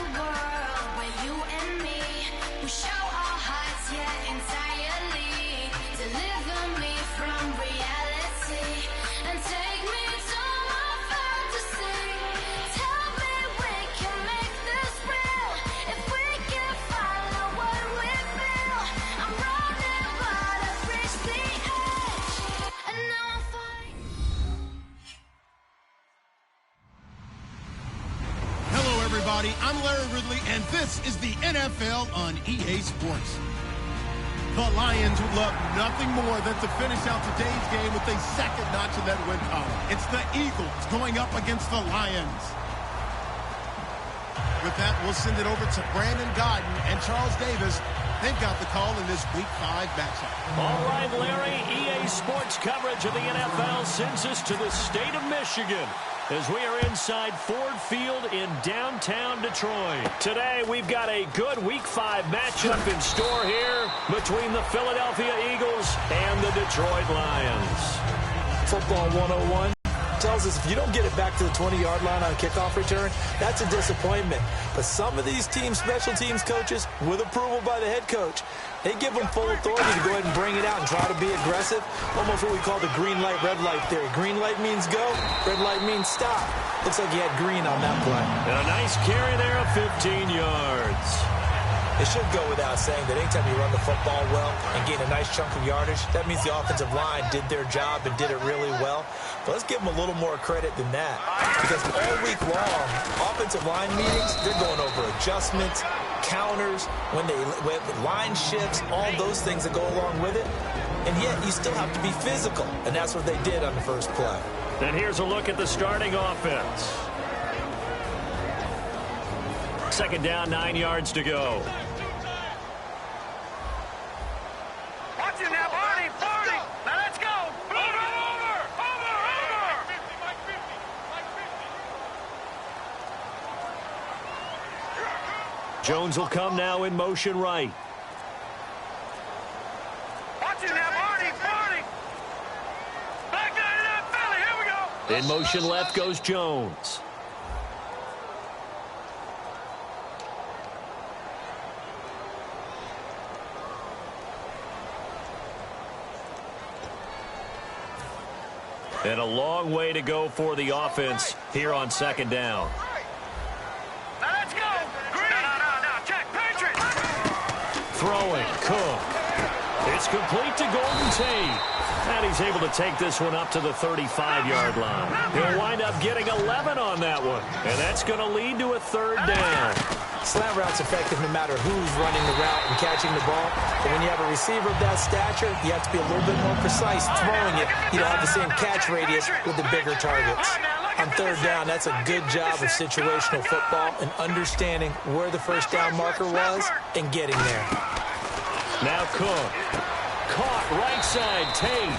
world where you and me, we show our hearts, yeah, entirely. Deliver me from reality and take me to my fantasy. Tell me we can make this real if we can follow what we feel. I'm running, but I've reached the edge, and now I'm fighting. Hello, everybody. I'm Larry Ridley, and this is the NFL on EA Sports. The Lions would love nothing more than to finish out today's game with a second notch in that win column. It's the Eagles going up against the Lions. With that, we'll send it over to Brandon Godden and Charles Davis. They've got the call in this Week 5 matchup. All right, Larry, EA Sports coverage of the NFL sends us to the state of Michigan as we are inside Ford Field in downtown Detroit. Today, we've got a good Week 5 matchup in store here between the Philadelphia Eagles and the Detroit Lions. Football 101 tells us if you don't get it back to the 20-yard line on a kickoff return, that's a disappointment. But some of these teams, special teams coaches, with approval by the head coach, they give them full authority to go ahead and bring it out and try to be aggressive. Almost what we call the green light, red light theory. Green light means go, red light means stop. Looks like he had green on that play. And a nice carry there of 15 yards. It should go without saying that anytime you run the football well and gain a nice chunk of yardage, that means the offensive line did their job and did it really well. But let's give them a little more credit than that. Because all week long, offensive line meetings, they're going over adjustments, counters, when line shifts, all those things that go along with it. And yet you still have to be physical. And that's what they did on the first play. And here's a look at the starting offense. Second down, 9 yards to go. Watch it now, Barney. Now let's go. Over. Jones will come now in motion right. Watch it now, Barney. Back down to that belly. Here we go. In motion left goes Jones. And a long way to go for the offense here on second down. Now let's go. Green. No. Check. Patriots. Throwing, Cook. It's complete to Golden Tate. And he's able to take this one up to the 35-yard line. He'll wind up getting 11 on that one. And that's going to lead to a third down. Slant route's effective no matter who's running the route and catching the ball. But when you have a receiver of that stature, you have to be a little bit more precise throwing it. You don't have the same catch radius with the bigger targets. On third down, that's a good job of situational football and understanding where the first down marker was and getting there. Now Cook. Caught right side, Tate.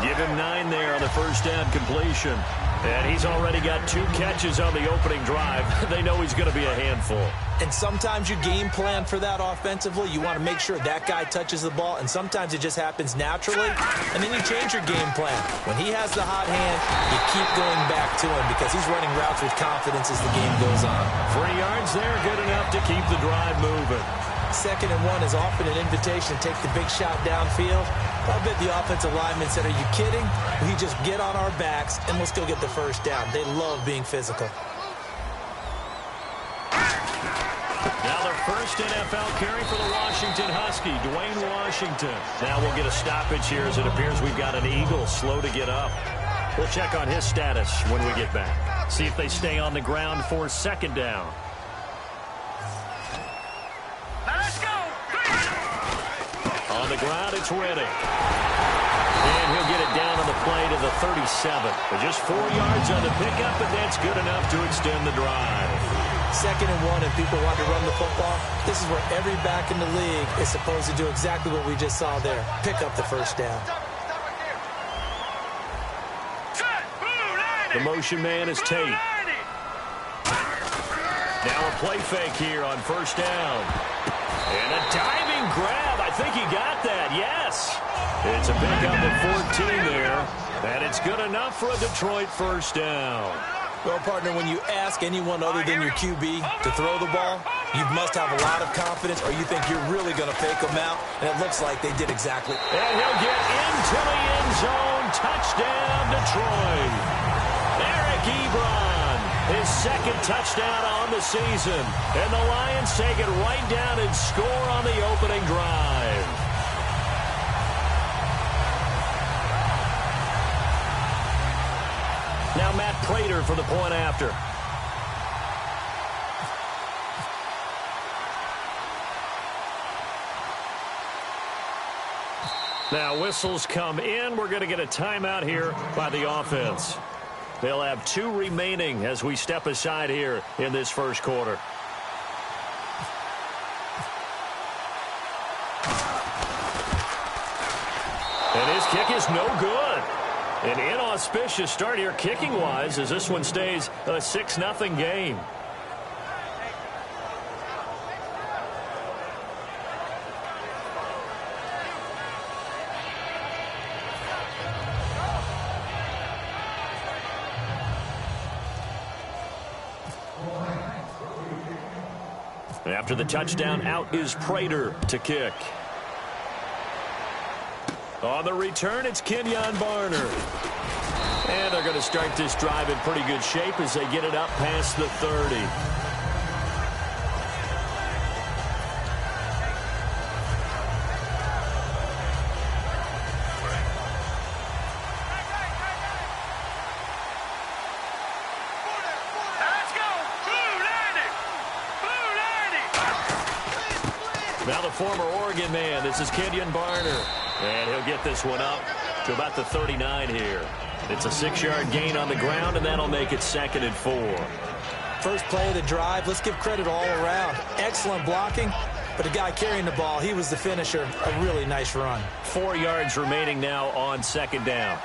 Give him 9 there on the first down completion. And he's already got 2 catches on the opening drive. They know he's going to be a handful. And sometimes you game plan for that offensively. You want to make sure that guy touches the ball, and sometimes it just happens naturally. And then you change your game plan. When he has the hot hand, you keep going back to him because he's running routes with confidence as the game goes on. 3 yards there, good enough to keep the drive moving. Second and 1 is often an invitation to take the big shot downfield. I bet the offensive lineman said, are you kidding? We just get on our backs and let's go get the first down. They love being physical. Now their first NFL carry for the Washington Husky, Dwayne Washington. Now we'll get a stoppage here as it appears we've got an Eagle slow to get up. We'll check on his status when we get back. See if they stay on the ground for second down. On the ground, it's Reddick. And he'll get it down on the play to the 37. But just 4 yards on the pickup, but that's good enough to extend the drive. Second and 1, and people want to run the football. This is where every back in the league is supposed to do exactly what we just saw there. Pick up the first down. The motion man is Tate. Now a play fake here on first down. And a diving grab. I think he got that. Yes. It's a pickup of 14 there. And it's good enough for a Detroit first down. Well, partner, when you ask anyone other than your QB to throw the ball, you must have a lot of confidence or you think you're really going to fake them out, and it looks like they did exactly. And he'll get into the end zone. Touchdown, Detroit. Eric Ebron, his second touchdown on the season. And the Lions take it right down and score on the opening drive. Now Matt Prater for the point after. Now whistles come in. We're going to get a timeout here by the offense. They'll have 2 remaining as we step aside here in this first quarter. And his kick is no good. An inauspicious start here kicking-wise as this one stays a 6-0 game. After the touchdown, out is Prater to kick. On the return, it's Kenyon Barner. And they're going to start this drive in pretty good shape as they get it up past the 30. Now the former Oregon man, this is Kenyon Barner. And he'll get this one up to about the 39 here. It's a 6-yard gain on the ground, and that'll make it 2nd and 4. First play of the drive, let's give credit all around. Excellent blocking, but the guy carrying the ball, he was the finisher. A really nice run. 4 yards remaining now on 2nd down.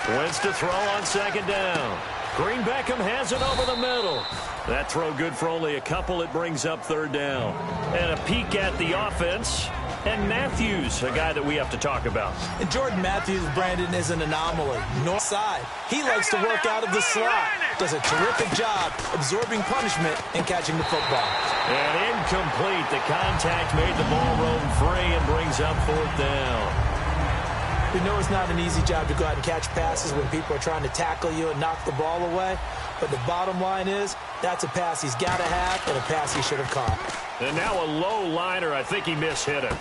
Wentz to throw on 2nd down. Green Beckham has it over the middle. That throw good for only a couple. It brings up 3rd down. And a peek at the offense. And Matthews, a guy that we have to talk about. And Jordan Matthews, Brandon, is an anomaly. North side. He likes to work out of the slot. Does a terrific job absorbing punishment and catching the football. And incomplete. The contact made the ball roam free and brings up 4th down. We know it's not an easy job to go out and catch passes when people are trying to tackle you and knock the ball away. But the bottom line is, that's a pass he's got to have and a pass he should have caught. And now a low liner. I think he mishit it.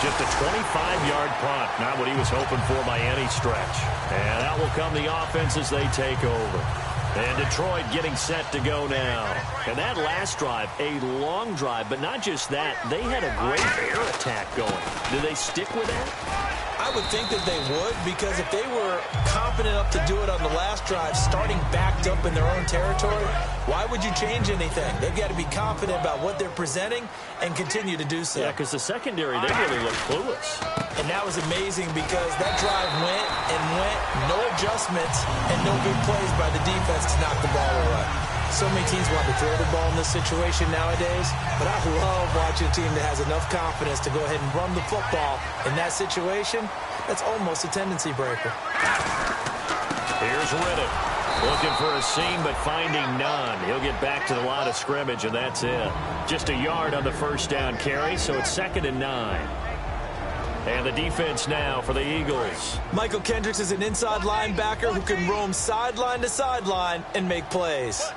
Just a 25-yard punt. Not what he was hoping for by any stretch. And out will come the offense as they take over. And Detroit getting set to go now. And that last drive, a long drive, but not just that. They had a great air attack going. Do they stick with that? I would think that they would, because if they were confident enough to do it on the last drive, starting backed up in their own territory, why would you change anything? They've got to be confident about what they're presenting and continue to do so. Yeah, because the secondary, they really look clueless. And that was amazing because that drive went and went, no adjustments, and no big plays by the defense to knock the ball away. So many teams want to throw the ball in this situation nowadays, but I love watching a team that has enough confidence to go ahead and run the football in that situation. That's almost a tendency breaker. Here's Riddick. Looking for a seam, but finding none. He'll get back to the line of scrimmage, and that's it. Just a yard on the 1st down carry, so it's 2nd and 9. And the defense now for the Eagles. Michael Kendricks is an inside linebacker who can roam sideline to sideline and make plays.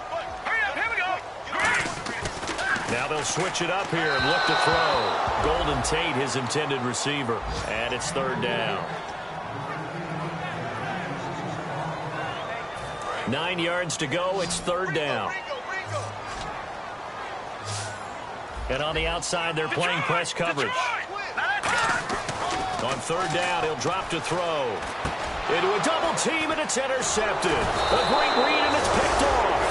Now they'll switch it up here and look to throw. Golden Tate, his intended receiver. And it's 3rd down. 9 yards to go. It's 3rd down. And on the outside, they're playing press coverage. On 3rd down, he'll drop to throw. Into a double team, and it's intercepted. A great read, and it's picked off.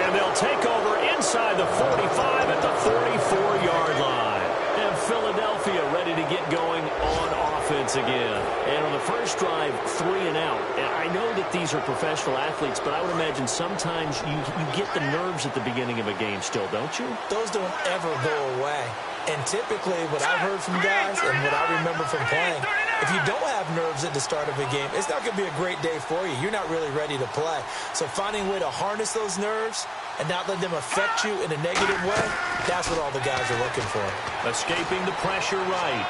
And they'll take over inside the 45 at the 44-yard line. And Philadelphia ready to get going on offense again. And on the first drive, 3 and out. And I know that these are professional athletes, but I would imagine sometimes you get the nerves at the beginning of a game still, don't you? Those don't ever go away. And typically what I've heard from guys and what I remember from playing, If you don't have nerves at the start of a game, it's not going to be a great day for you. You're not really ready to play. So finding a way to harness those nerves and not let them affect you in a negative way, that's what all the guys are looking for. Escaping the pressure right.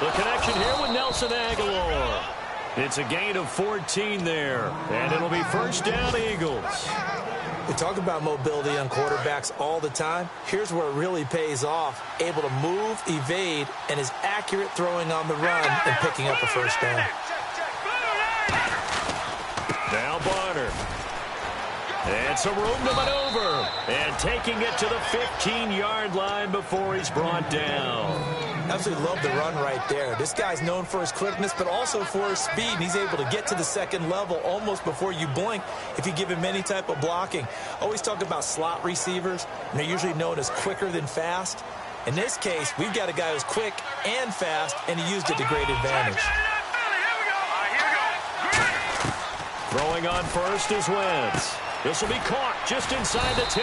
The connection here with Nelson Aguilar. It's a gain of 14 there, and it'll be first down, Eagles. We talk about mobility on quarterbacks all the time. Here's where it really pays off. Able to move, evade, and is accurate throwing on the run and picking up a first down. Now Barner. And some room to maneuver. And taking it to the 15-yard line before he's brought down. Absolutely love the run right there. This guy's known for his quickness, but also for his speed. And he's able to get to the second level almost before you blink if you give him any type of blocking. Always talk about slot receivers, and they're usually known as quicker than fast. In this case, we've got a guy who's quick and fast, and he used it to great advantage. Throwing on first is Wentz. This will be caught just inside the 10.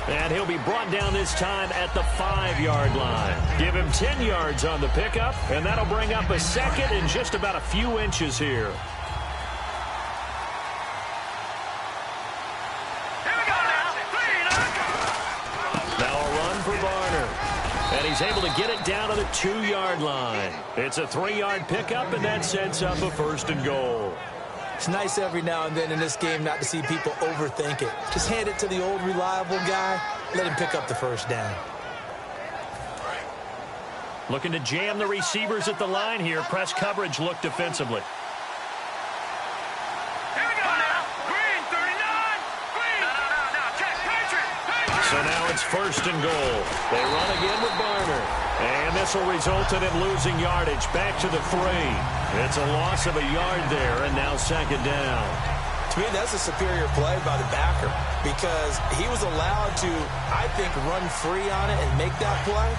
And he'll be brought down this time at the 5-yard line. Give him 10 yards on the pickup, and that'll bring up a second in just about a few inches here. Now a run for Barner. And he's able to get it down to the 2-yard line. It's a 3-yard pickup, and that sets up a first and goal. It's nice every now and then in this game not to see people overthink it. Just hand it to the old reliable guy. Let him pick up the first down. Looking to jam the receivers at the line here. Press coverage look defensively. Here we go now. Green, 39. Green. No. Check. Patriot. So now it's first and goal. They run again with Barner. And this will result in him losing yardage back to the 3. It's a loss of a yard there, and now second down. To me, that's a superior play by the backer because he was allowed to, I think, run free on it and make that play.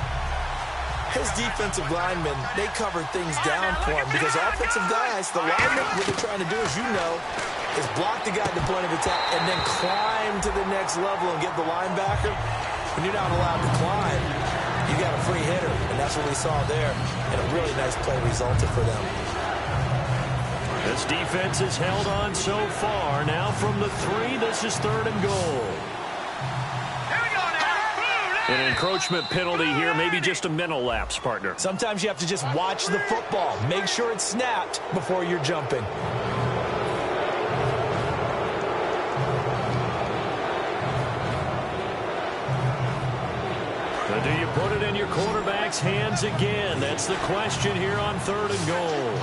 His defensive linemen, they covered things down for him because offensive guys, the linemen, what they're trying to do, as you know, is block the guy at the point of attack and then climb to the next level and get the linebacker. When you're not allowed to climb, you got a free hitter, and that's what we saw there, and a really nice play resulted for them. This defense has held on so far. Now from the 3, this is third and goal. Here we go now. An encroachment penalty here, maybe just a mental lapse, partner. Sometimes you have to just watch the football. Make sure it's snapped before you're jumping. But do you put it in your quarterback's hands again? That's the question here on third and goal.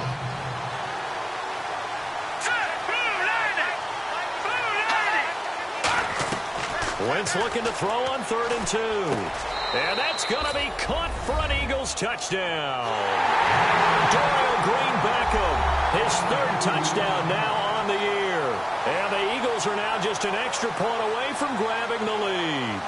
Wentz looking to throw on third and 2. And that's going to be caught for an Eagles touchdown. Dorial Green Beckham, his 3rd touchdown now on the year. And the Eagles are now just an extra point away from grabbing the lead.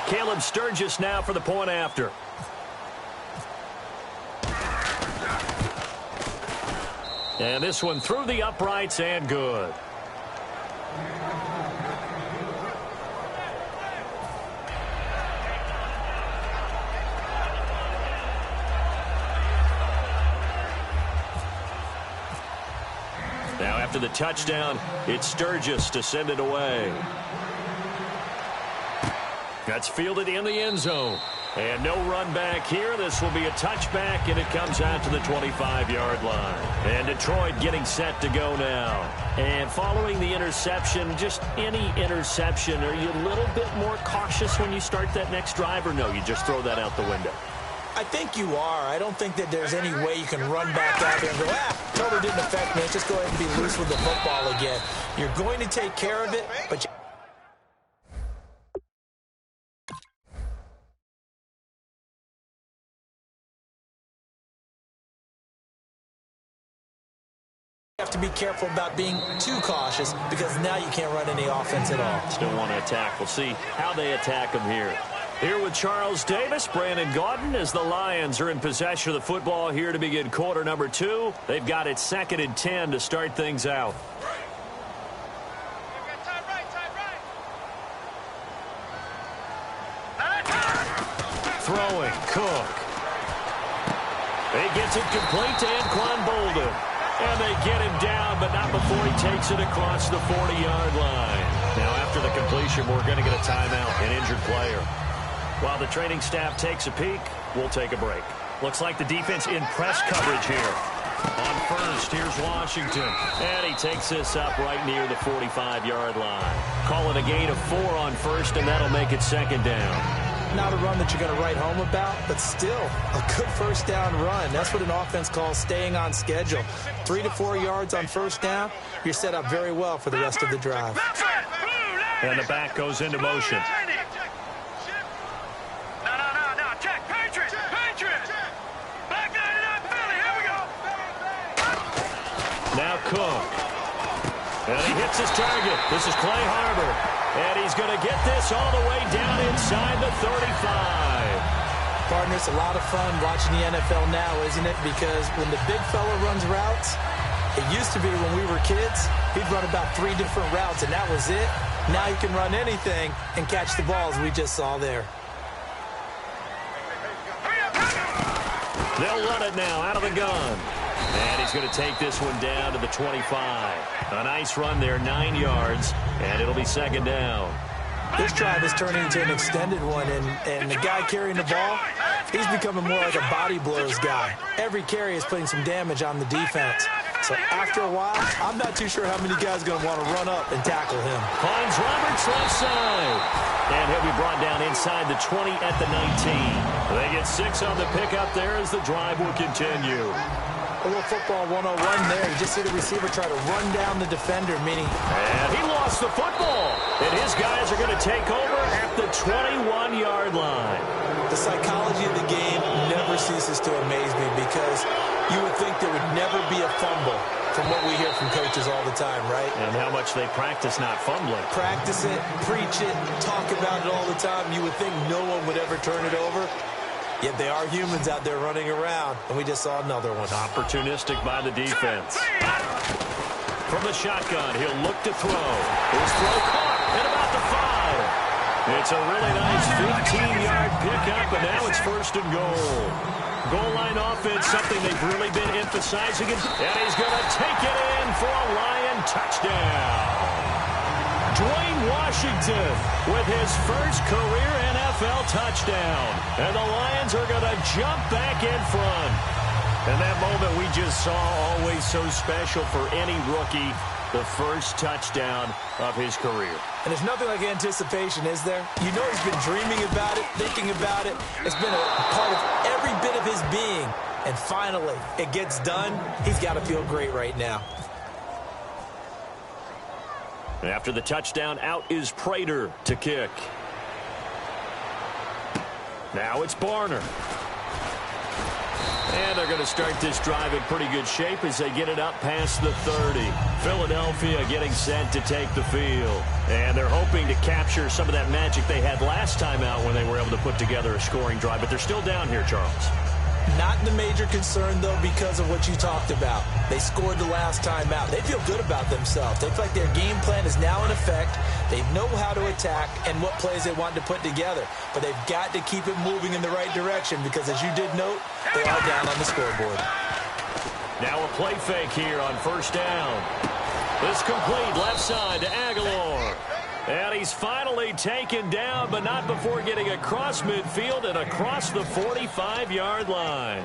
Caleb Sturgis now for the point after. And this one through the uprights and good. Now after the touchdown, it's Sturgis to send it away. That's fielded in the end zone. And no run back here. This will be a touchback, and it comes out to the 25-yard line. And Detroit getting set to go now. And following the interception, just any interception, are you a little bit more cautious when you start that next drive, or no, you just throw that out the window? I think you are. I don't think that there's any way you can run back out there and go, totally didn't affect me. Let's just go ahead and be loose with the football again. You're going to take care of it, but you have to be careful about being too cautious because now you can't run any offense at all. Still want to attack. We'll see how they attack them here. Here with Charles Davis, Brandon Gaudin, as the Lions are in possession of the football here to begin quarter number 2. They've got it 2nd and 10 to start things out. Throwing, Cook. He gets it complete to Anquan Bolden. And they get him down, but not before he takes it across the 40-yard line. Now, after the completion, we're going to get a timeout, an injured player. While the training staff takes a peek, we'll take a break. Looks like the defense in press coverage here. On first, here's Washington. And he takes this up right near the 45-yard line. Call it a gain of 4 on first, and that'll make it 2nd down. Not a run that you're going to write home about, but still a good first down run. That's what an offense calls staying on schedule. 3 to 4 yards on first down, you're set up very well for the rest of the drive. And the back goes into motion. No, check, Patriots. Back 99, Philly, here we go. Now Cook. And he hits his target. This is Clay Harbor. And he's going to get this all the way down inside the 35. Partner, it's a lot of fun watching the NFL now, isn't it? Because when the big fella runs routes, it used to be when we were kids, he'd run about 3 different routes, and that was it. Now you can run anything and catch the balls we just saw there. They'll run it now out of the gun. And he's going to take this one down to the 25. A nice run there, 9 yards, and it'll be 2nd down. This drive is turning into an extended one, and the guy carrying the ball, he's becoming more like a body blows guy. Every carry is putting some damage on the defense. So after a while, I'm not too sure how many guys are going to want to run up and tackle him. Finds Roberts left side. And he'll be brought down inside the 20 at the 19. They get 6 on the pickup there as the drive will continue. A little football 101 there. You just see the receiver try to run down the defender, meaning... And he lost the football. And his guys are going to take over at the 21-yard line. The psychology of the game never ceases to amaze me because you would think there would never be a fumble from what we hear from coaches all the time, right? And how much they practice not fumbling. Practice it, preach it, talk about it all the time. You would think no one would ever turn it over. Yet they are humans out there running around, and we just saw another one. Opportunistic by the defense. From the shotgun, he'll look to throw. His throw caught at about the 5. It's a really nice 15-yard pickup, and now it's 1st and goal. Goal line offense, something they've really been emphasizing. And he's going to take it in for a Lion touchdown. Dwayne Washington with his first career NFL touchdown. And the Lions are going to jump back in front. And that moment we just saw, always so special for any rookie, the first touchdown of his career. And there's nothing like anticipation, is there? You know he's been dreaming about it, thinking about it. It's been a part of every bit of his being. And finally, it gets done. He's got to feel great right now. After the touchdown, out is Prater to kick. Now it's Barner. And they're going to start this drive in pretty good shape as they get it up past the 30. Philadelphia getting set to take the field. And they're hoping to capture some of that magic they had last time out when they were able to put together a scoring drive. But they're still down here, Charles. Not the major concern, though, because of what you talked about. They scored the last time out. They feel good about themselves. They feel like their game plan is now in effect. They know how to attack and what plays they want to put together. But they've got to keep it moving in the right direction because, as you did note, they are down on the scoreboard. Now a play fake here on 1st down. This complete left side to Aguilar. And he's finally taken down, but not before getting across midfield and across the 45-yard line.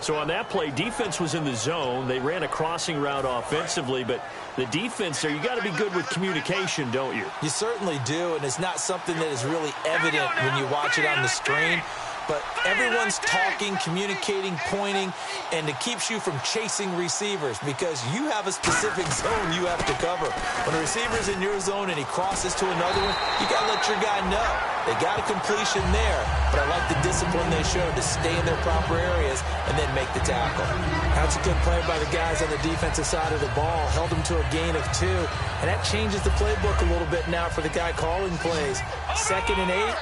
So on that play, defense was in the zone. They ran a crossing route offensively, but the defense there, you got to be good with communication, don't you? You certainly do, and it's not something that is really evident when you watch it on the screen. But everyone's talking, communicating, pointing, and it keeps you from chasing receivers because you have a specific zone you have to cover. When a receiver's in your zone and he crosses to another one, you got to let your guy know. They got a completion there, but I like the discipline they showed to stay in their proper areas and then make the tackle. That's a good play by the guys on the defensive side of the ball. Held them to a gain of 2, and that changes the playbook a little bit now for the guy calling plays. 2nd and 8.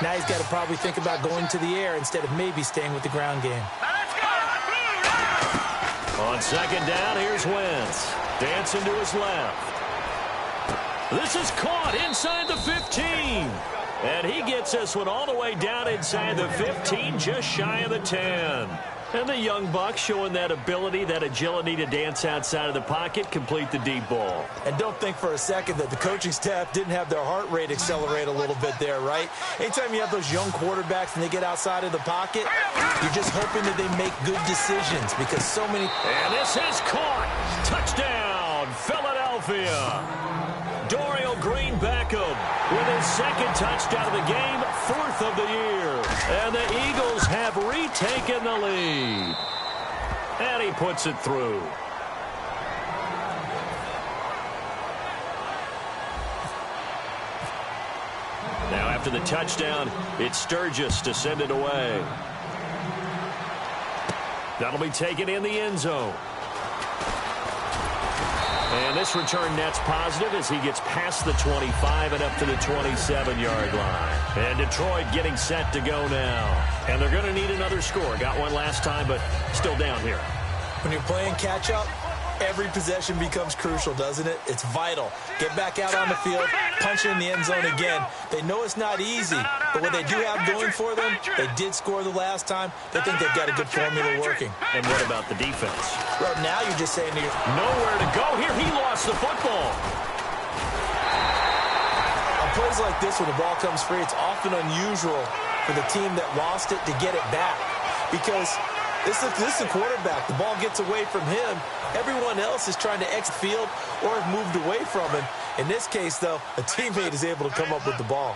Now he's got to probably think about going to the air instead of maybe staying with the ground game. On second down, here's Wentz. Dancing to his left. This is caught inside the 15. And he gets this one all the way down inside the 15, just shy of the 10. And the young buck showing that ability, that agility to dance outside of the pocket, complete the deep ball. And don't think for a second that the coaching staff didn't have their heart rate accelerate a little bit there, right? Anytime you have those young quarterbacks and they get outside of the pocket, you're just hoping that they make good decisions because so many... And this is caught. Touchdown, Philadelphia. Dorial Green Beckham with his second touchdown of the game, 4th of the year. And the Eagles have retaken the lead. And he puts it through. Now after the touchdown, it's Sturgis to send it away. That'll be taken in the end zone. And this return net's positive as he gets past the 25 and up to the 27-yard line. And Detroit getting set to go now. And they're going to need another score. Got one last time, but still down here. When you're playing catch-up, every possession becomes crucial, doesn't it? It's vital. Get back out on the field, punch it in the end zone again. They know it's not easy, but what they do have going for them, they did score the last time. They think they've got a good formula working. And what about the defense? Well, now you're just saying to yourself, nowhere to go here. He lost the football. on plays like this when the ball comes free, it's often unusual for the team that lost it to get it back because this is a quarterback. The ball gets away from him. Everyone else is trying to exit field or have moved away from him. In this case, though, a teammate is able to come up with the ball.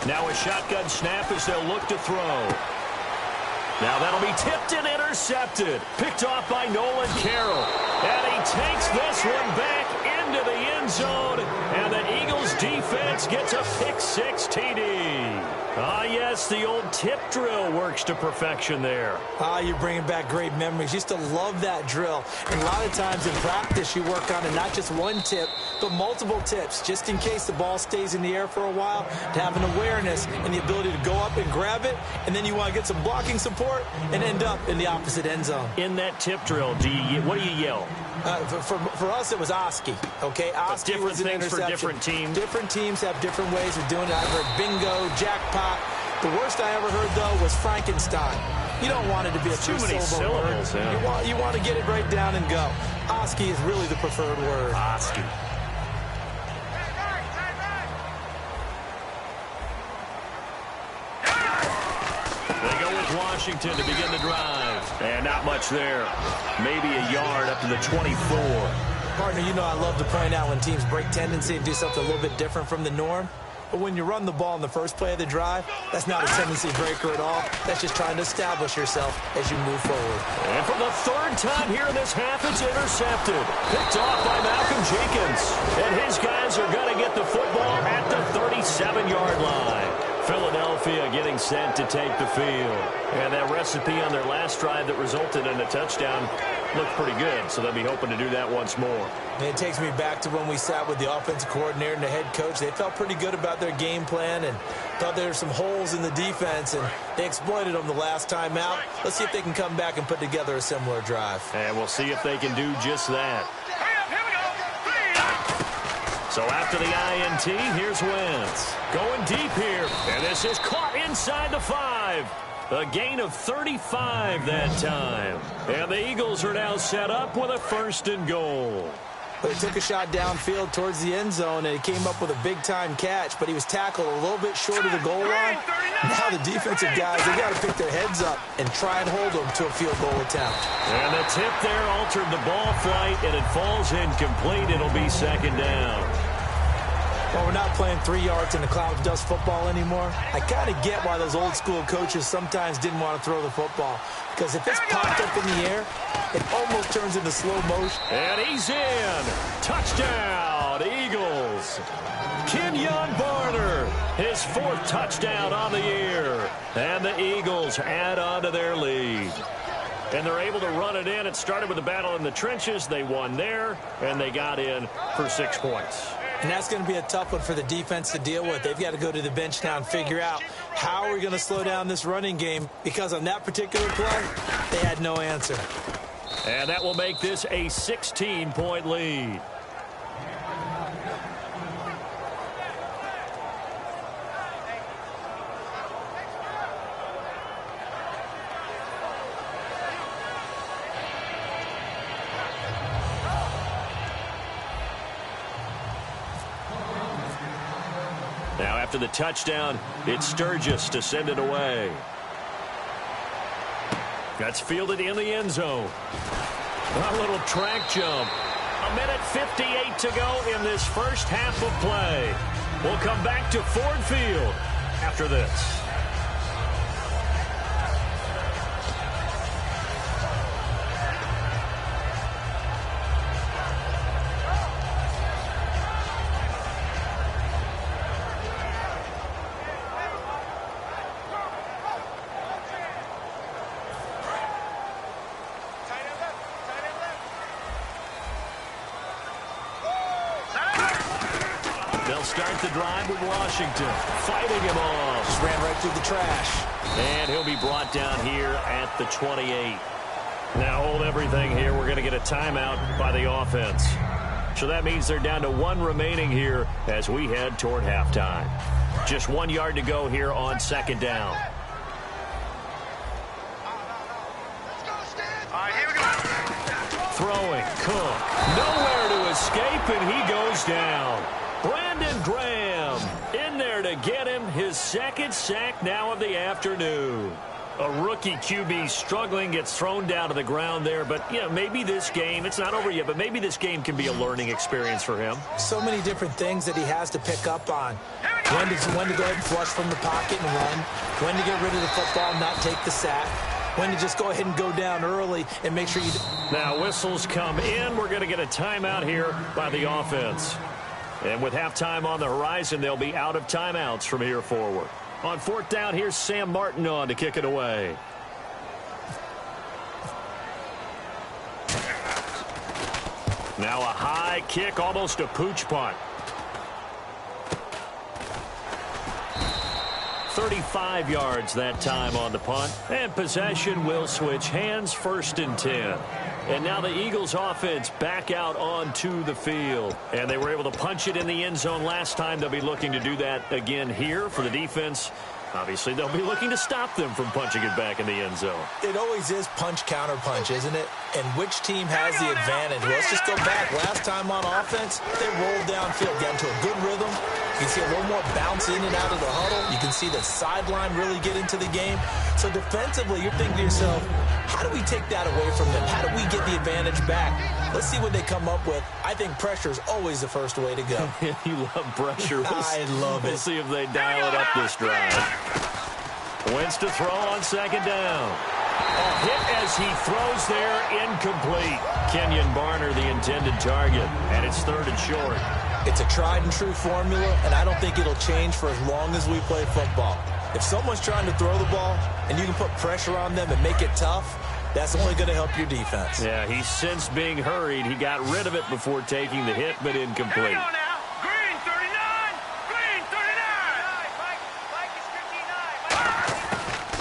Now a shotgun snap as they'll look to throw. Now that'll be tipped and intercepted. Picked off by Nolan Carroll. And he takes this one back into the end zone. And the Eagles defense gets a pick-6 TD. Ah, yes, the old tip drill works to perfection there. Ah, you're bringing back great memories. Used to love that drill. And a lot of times in practice, you work on it, not just one tip, but multiple tips, just in case the ball stays in the air for a while, to have an awareness and the ability to go up and grab it, and then you want to get some blocking support and end up in the opposite end zone. In that tip drill, what do you yell? For us, it was Oski, okay? Oski was an interception. For different teams. Different teams have different ways of doing it. I've heard bingo, jackpot. The worst I ever heard, though, was Frankenstein. You don't want it to be a too many syllables. Yeah. You want to get it right down and go. Oski is really the preferred word. Oski. They go with Washington to begin the drive. And not much there. Maybe a yard up to the 24. Partner, you know I love to point out when teams break tendency and do something a little bit different from the norm. But when you run the ball in the first play of the drive, that's not a tendency breaker at all. That's just trying to establish yourself as you move forward. And for the third time here in this half, it's intercepted. Picked off by Malcolm Jenkins. And his guys are going to get the football at the 37-yard line. Philadelphia getting set to take the field. And that recipe on their last drive that resulted in a touchdown looked pretty good, so they'll be hoping to do that once more. And it takes me back to when we sat with the offensive coordinator and the head coach. They felt pretty good about their game plan and thought there were some holes in the defense, and they exploited them the last time out. Let's see if they can come back and put together a similar drive. And we'll see if they can do just that. So after the INT, here's Wentz. Going deep here. And this is caught inside the 5. A gain of 35 that time. And the Eagles are now set up with a 1st and goal. But he took a shot downfield towards the end zone, and he came up with a big-time catch, but he was tackled a little bit short of the goal line. Now the defensive guys, they got to pick their heads up and try and hold them to a field goal attempt. And the tip there altered the ball flight, and it falls incomplete. It'll be 2nd down. Well, we're not playing 3 yards in a cloud of dust football anymore. I kind of get why those old-school coaches sometimes didn't want to throw the football. Because if it's popped up in the air, it almost turns into slow motion. And he's in. Touchdown, Eagles. Kenyon Barner, his 4th touchdown on the year. And the Eagles add on to their lead. And they're able to run it in. It started with a battle in the trenches. They won there, and they got in for 6 points. And that's going to be a tough one for the defense to deal with. They've got to go to the bench now and figure out how are we going to slow down this running game, because on that particular play, they had no answer. And that will make this a 16-point lead. Now after the touchdown, it's Sturgis to send it away. That's fielded in the end zone. A little track jump. 1:58 to go in this first half of play. We'll come back to Ford Field after this. They'll start the drive with Washington, fighting him off. Just ran right through the trash. And he'll be brought down here at the 28. Now hold everything here. We're going to get a timeout by the offense. So that means they're down to 1 remaining here as we head toward halftime. Just 1 yard to go here on second down. Throwing, Cook. Nowhere to escape, and he goes down. Brandon Graham in there to get him his second sack now of the afternoon. A rookie QB struggling, gets thrown down to the ground there. But, you know, maybe this game, it's not over yet, but maybe this game can be a learning experience for him. So many different things that he has to pick up on. When to go ahead and flush from the pocket and run. When to get rid of the football and not take the sack. When to just go ahead and go down early and make sure you... Now whistles come in. We're going to get a timeout here by the offense. And with halftime on the horizon, they'll be out of timeouts from here forward. On fourth down, here's Sam Martin on to kick it away. Now a high kick, almost a pooch punt. 35 yards that time on the punt. And possession will switch hands, 1st and 10. And now the Eagles offense back out onto the field. And they were able to punch it in the end zone last time. They'll be looking to do that again here for the defense. Obviously, they'll be looking to stop them from punching it back in the end zone. It always is punch, counter punch, isn't it? And which team has the advantage? Well, let's just go back. Last time on offense, they rolled downfield, got into a good rhythm. You can see a little more bounce in and out of the huddle. You can see the sideline really get into the game. So defensively, you're thinking to yourself, how do we take that away from them? How do we get the advantage back? Let's see what they come up with. I think pressure is always the first way to go. You love pressure. I love it. We'll see if they dial it up this drive. Wentz to throw on second down. A hit as he throws there, incomplete. Kenyon Barner, the intended target, and it's 3rd and short. It's a tried-and-true formula, and I don't think it'll change for as long as we play football. If someone's trying to throw the ball and you can put pressure on them and make it tough, that's only going to help your defense. Yeah, he's since being hurried. He got rid of it before taking the hit, but incomplete. Green 39! Green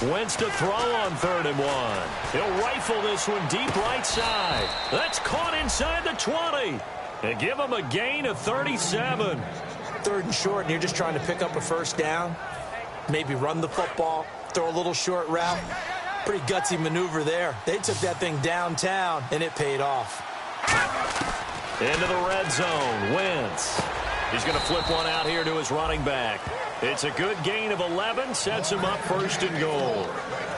39! Wentz to throw on 3rd and 1. He'll rifle this one deep right side. That's caught inside the 20. And give him a gain of 37. 3rd and short, and you're just trying to pick up a first down. Maybe run the football, throw a little short route. Pretty gutsy maneuver there. They took that thing downtown, and it paid off. Into the red zone, Wentz. He's going to flip one out here to his running back. It's a good gain of 11, sets him up 1st and goal.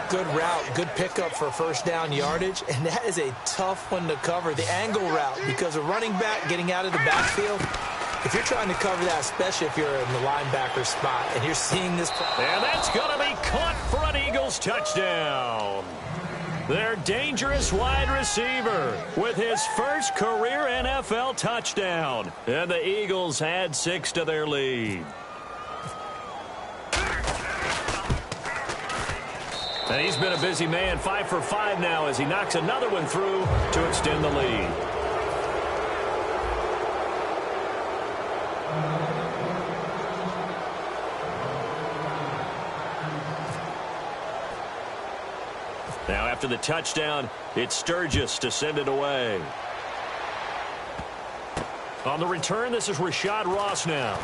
Good route, good pickup for first down yardage, and that is a tough one to cover, the angle route, because a running back getting out of the backfield, if you're trying to cover that, especially if you're in the linebacker spot, and you're seeing this. And that's going to be caught for an Eagles touchdown. Their dangerous wide receiver with his first career NFL touchdown. And the Eagles add 6 to their lead. And he's been a busy man, 5 for 5 now as he knocks another one through to extend the lead. Now after the touchdown, it's Sturgis to send it away. On the return, this is Rashad Ross now.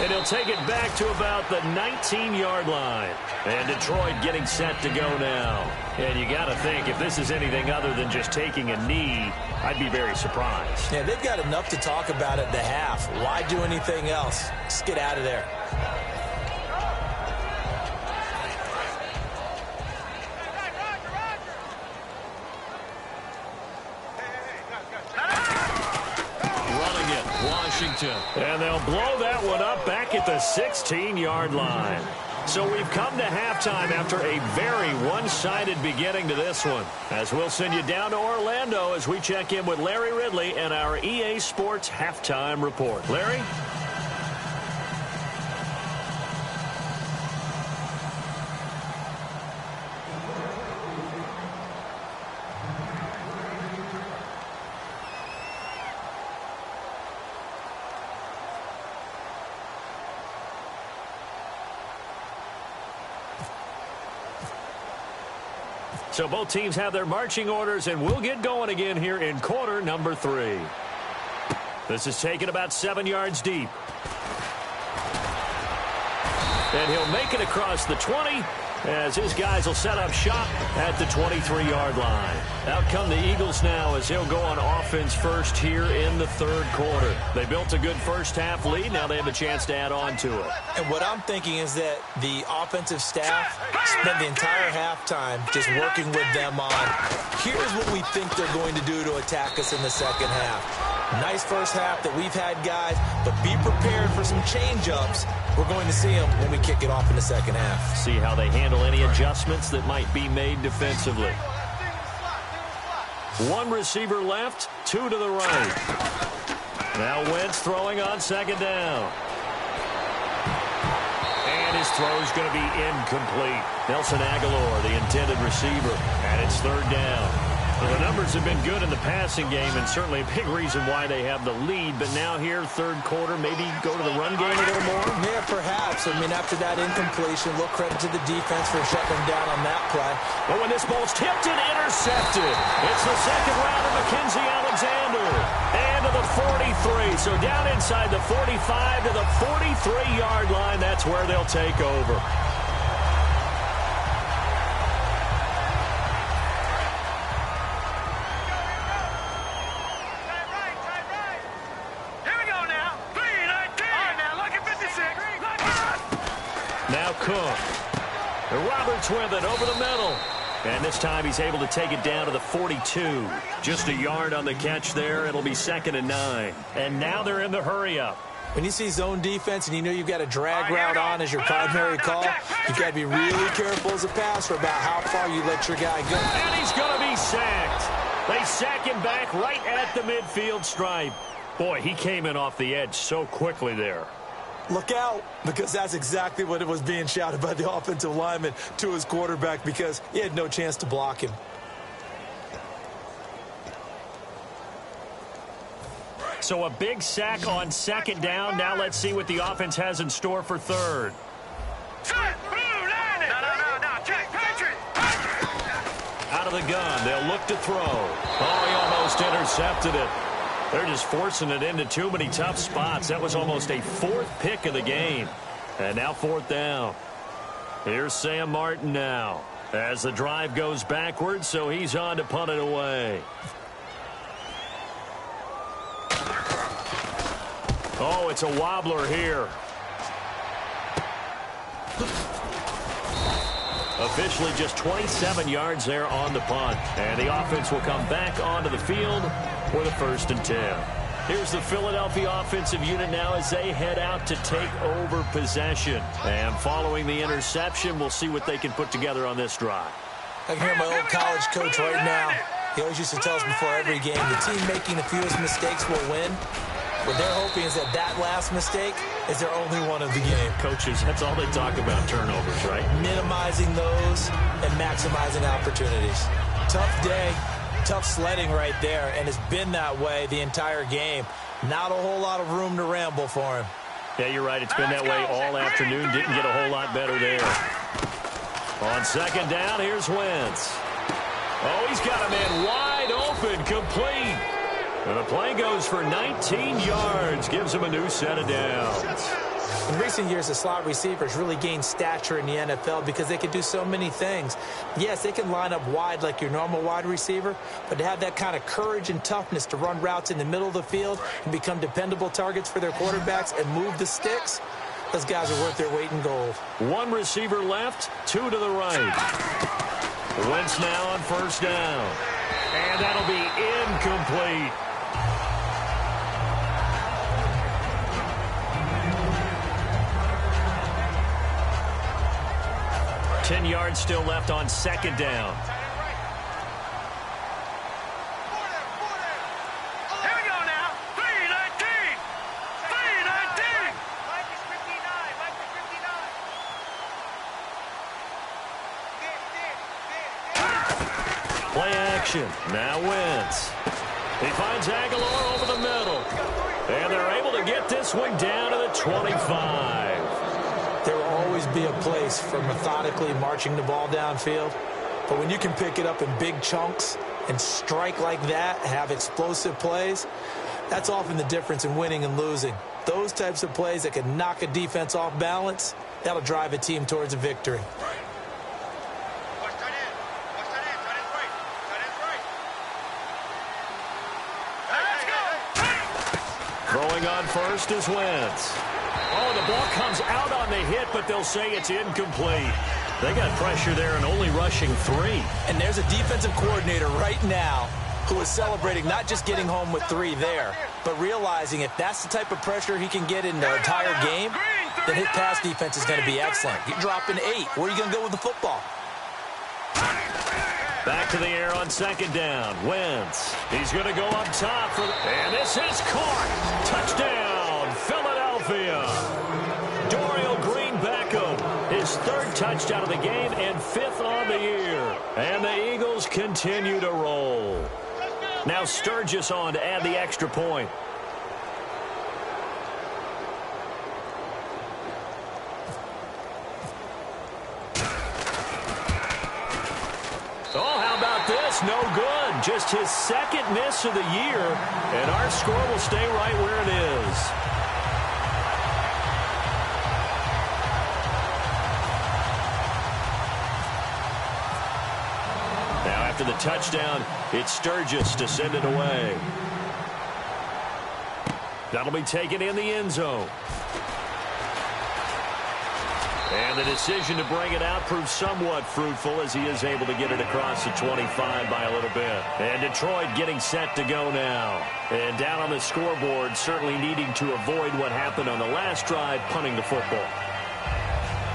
And he'll take it back to about the 19-yard line. And Detroit getting set to go now. And you got to think, if this is anything other than just taking a knee, I'd be very surprised. Yeah, they've got enough to talk about at the half. Why do anything else? Just get out of there. And they'll blow that one up back at the 16-yard line. So we've come to halftime after a very one-sided beginning to this one. As we'll send you down to Orlando as we check in with Larry Ridley and our EA Sports Halftime Report. Larry? So both teams have their marching orders, and we'll get going again here in quarter number 3. This is taken about 7 yards deep. And he'll make it across the 20 as his guys will set up shop at the 23-yard line. Out come the Eagles now as they'll go on offense first here in the third quarter. They built a good first-half lead. Now they have a chance to add on to it. And what I'm thinking is that the offensive staff spent the entire halftime just working with them on, here's what we think they're going to do to attack us in the second half. Nice first half that we've had, guys, but be prepared for some change-ups. We're going to see them when we kick it off in the second half. See how they handle any adjustments that might be made defensively. One receiver left, 2 to the right. Now Wentz throwing on second down. And his throw is going to be incomplete. Nelson Aguilar, the intended receiver, and it's third down. Well, the numbers have been good in the passing game, and certainly a big reason why they have the lead. But now here, third quarter, maybe go to the run game a little more? Yeah, perhaps. I mean, after that incompletion, a little credit to the defense for shutting them down on that play. But when this ball's tipped and intercepted, it's the second round of Mackenzie Alexander. And to the 43. So down inside the 45 to the 43-yard line. That's where they'll take over. Now Cook. And Roberts with it over the middle. And this time he's able to take it down to the 42. Just a yard on the catch there. It'll be 2nd and 9. And now they're in the hurry-up. When you see zone defense and you know you've got a drag route on as your primary call, you've got to be really careful as a passer about how far you let your guy go. And he's going to be sacked. They sack him back right at the midfield stripe. Boy, he came in off the edge so quickly there. Look out, because that's exactly what it was being shouted by the offensive lineman to his quarterback because he had no chance to block him. So a big sack on second down. Now let's see what the offense has in store for third. Out of the gun, they'll look to throw. Oh, he almost intercepted it. They're just forcing it into too many tough spots. That was almost a 4th pick of the game. And now 4th down. Here's Sam Martin now as the drive goes backwards, so he's on to punt it away. Oh, it's a wobbler here. Officially just 27 yards there on the punt. And the offense will come back onto the field for the 1st and 10. Here's the Philadelphia offensive unit now as they head out to take over possession. And following the interception, we'll see what they can put together on this drive. I can hear my old college coach right now. He always used to tell us before every game, the team making the fewest mistakes will win. What they're hoping is that that last mistake is their only one of the game. Coaches, that's all they talk about, turnovers, right? Minimizing those and maximizing opportunities. Tough day, tough sledding right there, and it's been that way the entire game. Not a whole lot of room to ramble for him. Yeah, you're right. It's been that way all afternoon. Didn't get a whole lot better there. On second down, here's Wentz. Oh, he's got a man wide open, complete. And the play goes for 19 yards. Gives him a new set of downs. In recent years, the slot receivers really gained stature in the NFL because they can do so many things. Yes, they can line up wide like your normal wide receiver, but to have that kind of courage and toughness to run routes in the middle of the field and become dependable targets for their quarterbacks and move the sticks, those guys are worth their weight in gold. One receiver left, two to the right. Wentz now on first down. And that'll be incomplete. Ten yards still left on second down. Here we go now. 3-19. 3-19. Mike is 59. Mike is 59. Play action. Now Wentz. He finds Aguilar over the middle. And they're able to get this one down to the 25. There will always be a place for methodically marching the ball downfield. But when you can pick it up in big chunks and strike like that, have explosive plays, that's often the difference in winning and losing. Those types of plays that can knock a defense off balance, that'll drive a team towards a victory. Throwing on first is Wentz. Oh, the ball comes out on the hit, but they'll say it's incomplete. They got pressure there and only rushing 3. And there's a defensive coordinator right now who is celebrating not just getting home with 3 there, but realizing if that's the type of pressure he can get in the entire game, then his pass defense is going to be excellent. You're dropping 8. Where are you going to go with the football? Back to the air on second down. Wentz. He's going to go up top. And this is caught. Touchdown, Philadelphia. Dorial Green Beckham. His 3rd touchdown of the game and 5th on the year. And the Eagles continue to roll. Now Sturgis on to add the extra point. Oh, how about this? No good. Just his 2nd miss of the year, and our score will stay right where it is. Now, after the touchdown, it's Sturgis to send it away. That'll be taken in the end zone. And the decision to bring it out proves somewhat fruitful as he is able to get it across the 25 by a little bit. And Detroit getting set to go now. And down on the scoreboard, certainly needing to avoid what happened on the last drive, punting the football.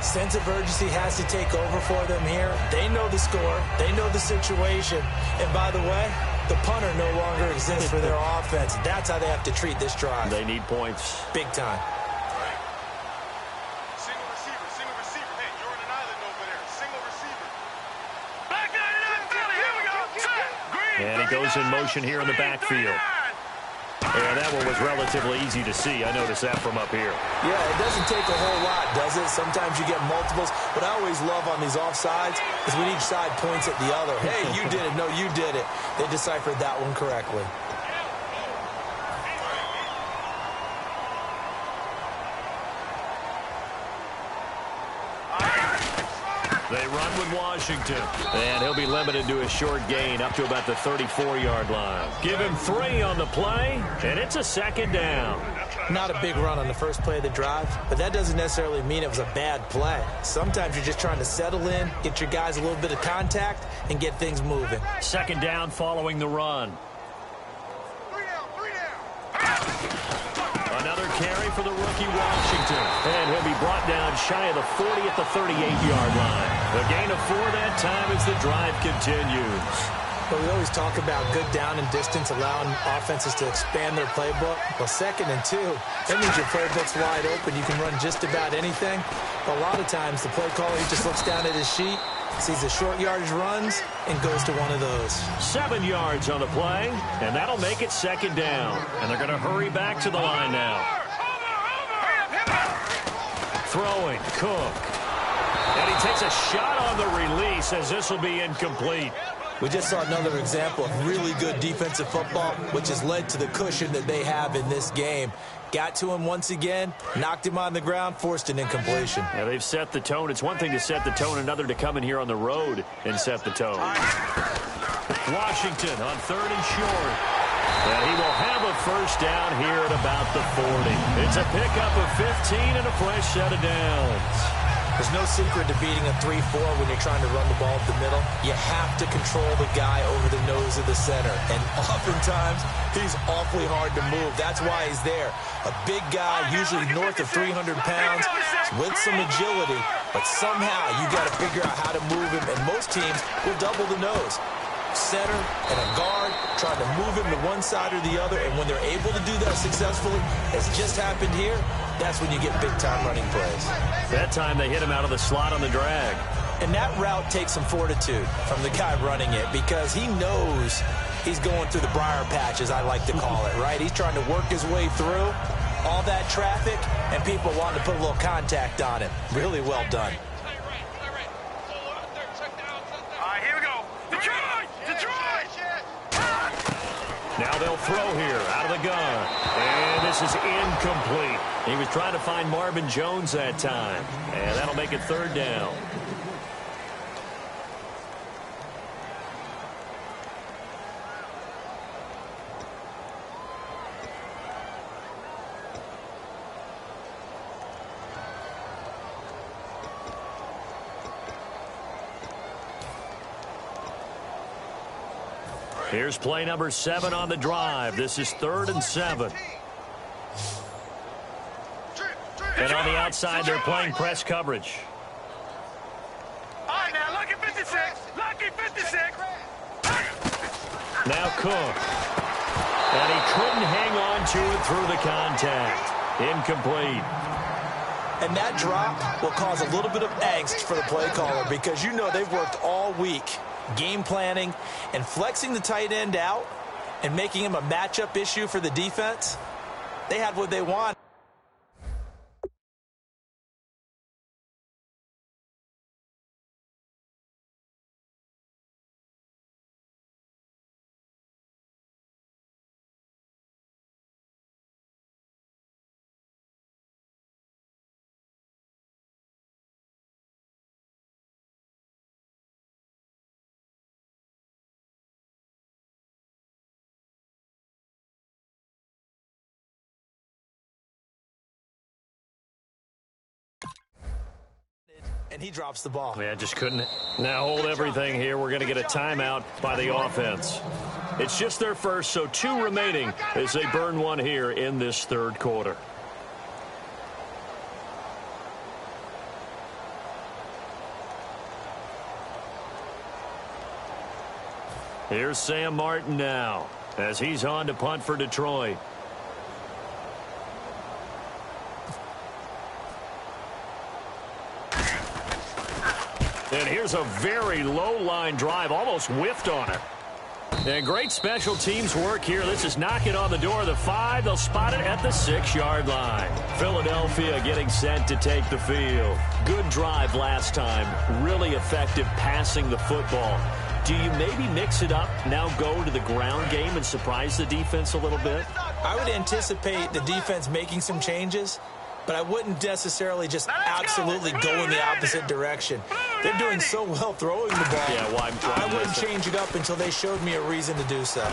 Sense of urgency has to take over for them here. They know the score. They know the situation. And by the way, the punter no longer exists for their offense. That's how they have to treat this drive. They need points. Big time. And he goes in motion here in the backfield. And that one was relatively easy to see. I noticed that from up here. Yeah, it doesn't take a whole lot, does it? Sometimes you get multiples. What I always love on these offsides is when each side points at the other. Hey, you did it. No, you did it. They deciphered that one correctly. They run with Washington. And he'll be limited to a short gain up to about the 34-yard line. Give him 3 on the play, and it's a 2nd down. Not a big run on the first play of the drive, but that doesn't necessarily mean it was a bad play. Sometimes you're just trying to settle in, get your guys a little bit of contact, and get things moving. 2nd down following the run. Another carry for the rookie Washington. And he'll be brought down shy of the 40 at the 38-yard line. A gain of 4 that time as the drive continues. But we always talk about good down and distance, allowing offenses to expand their playbook. Well, 2nd and 2, that means your playbook's wide open. You can run just about anything. But a lot of times, the play caller, he just looks down at his sheet, Sees the short yardage runs and goes to one of those. 7 yards on the play, and that'll make it second down. And they're going to hurry back to the line now. Throwing, Cook. And he takes a shot on the release as this will be incomplete. We just saw another example of really good defensive football, which has led to the cushion that they have in this game. Got to him once again, knocked him on the ground, forced an incompletion. Yeah, they've set the tone. It's one thing to set the tone, another to come in here on the road and set the tone. Washington on 3rd and short. And he will have a first down here at about the 40. It's a pickup of 15 and a fresh set of downs. There's no secret to beating a 3-4 when you're trying to run the ball up the middle. You have to control the guy over the nose of the center. And oftentimes, he's awfully hard to move. That's why he's there. A big guy, usually north of 300 pounds, with some agility. But somehow, you got to figure out how to move him. And most teams will double the nose. Center and a guard trying to move him to one side or the other. And when they're able to do that successfully, as just happened here, that's when you get big-time running plays. That time they hit him out of the slot on the drag. And that route takes some fortitude from the guy running it because he knows he's going through the briar patch, as I like to call it, right? He's trying to work his way through all that traffic, and people wanting to put a little contact on him. Really well done. Here we go. Detroit! Detroit! Now they'll throw here out of the gun. And this is incomplete. He was trying to find Marvin Jones that time. And that'll make it 3rd down. Here's play number 7 on the drive. This is 3rd and 7. And on the outside, they're playing press coverage. All right, now, lucky 56. Lucky 56. Now Cook. And he couldn't hang on to it through the contact. Incomplete. And that drop will cause a little bit of angst for the play caller because you know they've worked all week game planning and flexing the tight end out and making him a matchup issue for the defense. They had what they want. And he drops the ball. Yeah, just couldn't. Now hold everything here. We're going to get a timeout by the offense. It's just their first, so 2 remaining as they burn one here in this 3rd quarter. Here's Sam Martin now as he's on to punt for Detroit. And here's a very low-line drive, almost whiffed on it. And great special teams work here. This is knocking on the door of the 5. They'll spot it at the 6-yard line. Philadelphia getting set to take the field. Good drive last time. Really effective passing the football. Do you maybe mix it up, now go to the ground game and surprise the defense a little bit? I would anticipate the defense making some changes, but I wouldn't necessarily just absolutely go in the opposite direction. They're doing so well throwing the ball. Yeah, why I wouldn't change it up until they showed me a reason to do so.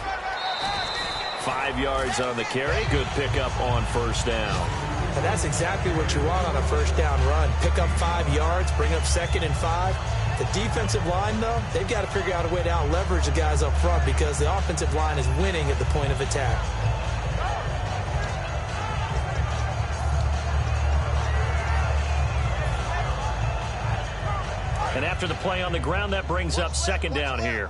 5 yards on the carry. Good pickup on first down. And that's exactly what you want on a first down run. Pick up 5 yards, bring up 2nd and 5. The defensive line, though, they've got to figure out a way to out-leverage the guys up front because the offensive line is winning at the point of attack. And after the play on the ground, that brings up 2nd down here.